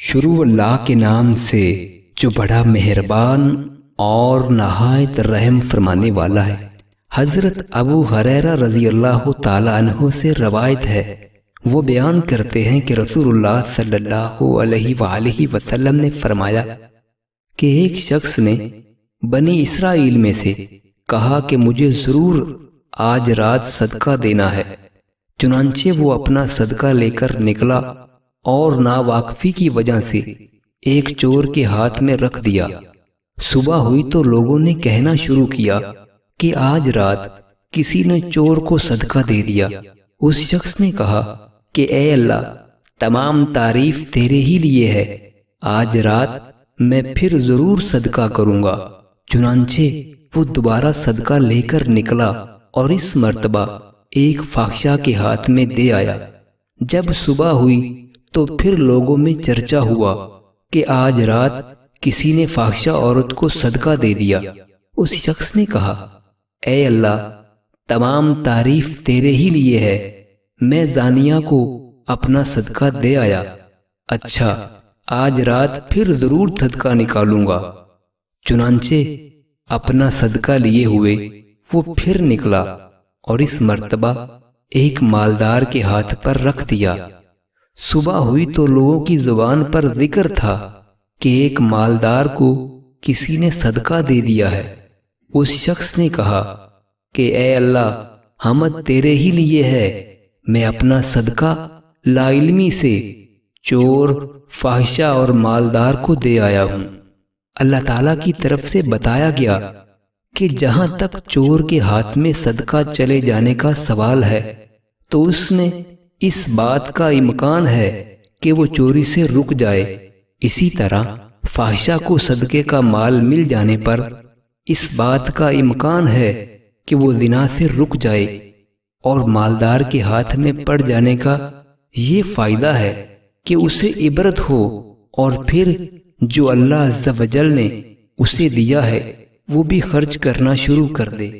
شروع اللہ کے نام سے جو بڑا مہربان اور نہایت رحم فرمانے والا ہے۔ حضرت ابو ہریرہ رضی اللہ تعالیٰ عنہ سے روایت ہے، وہ بیان کرتے ہیں کہ رسول اللہ صلی اللہ علیہ وآلہ وسلم نے فرمایا کہ ایک شخص نے بنی اسرائیل میں سے کہا کہ مجھے ضرور آج رات صدقہ دینا ہے، چنانچہ وہ اپنا صدقہ لے کر نکلا اور ناواقفی کی وجہ سے ایک چور کے ہاتھ میں رکھ دیا۔ صبح ہوئی تو لوگوں نے کہنا شروع کیا کہ آج رات کسی نے چور کو صدقہ دے دیا۔ اس شخص نے کہا کہ اے اللہ، تمام تعریف تیرے ہی لیے ہے، آج رات میں پھر ضرور صدقہ کروں گا۔ چنانچہ وہ دوبارہ صدقہ لے کر نکلا اور اس مرتبہ ایک فاحشہ کے ہاتھ میں دے آیا۔ جب صبح ہوئی تو پھر لوگوں میں چرچا ہوا کہ آج رات کسی نے فاحشہ عورت کو صدقہ دے دیا۔ اس شخص نے کہا، اے اللہ، تمام تعریف تیرے ہی لیے ہے، میں زانیہ کو اپنا صدقہ دے آیا۔ اچھا، آج رات پھر ضرور صدقہ نکالوں گا۔ چنانچہ اپنا صدقہ لیے ہوئے وہ پھر نکلا اور اس مرتبہ ایک مالدار کے ہاتھ پر رکھ دیا۔ صبح ہوئی تو لوگوں کی زبان پر ذکر تھا کہ ایک مالدار کو کسی نے صدقہ دے دیا ہے۔ اس شخص نے کہا کہ اے اللہ، حمد تیرے ہی لیے ہے، میں اپنا صدقہ لا علمی سے چور، فاحشہ اور مالدار کو دے آیا ہوں۔ اللہ تعالیٰ کی طرف سے بتایا گیا کہ جہاں تک چور کے ہاتھ میں صدقہ چلے جانے کا سوال ہے تو اس میں اس بات کا امکان ہے کہ وہ چوری سے رک جائے، اسی طرح فاحشہ کو صدقے کا مال مل جانے پر اس بات کا امکان ہے کہ وہ زنا سے رک جائے، اور مالدار کے ہاتھ میں پڑ جانے کا یہ فائدہ ہے کہ اسے عبرت ہو اور پھر جو اللہ عز و جل نے اسے دیا ہے وہ بھی خرچ کرنا شروع کر دے۔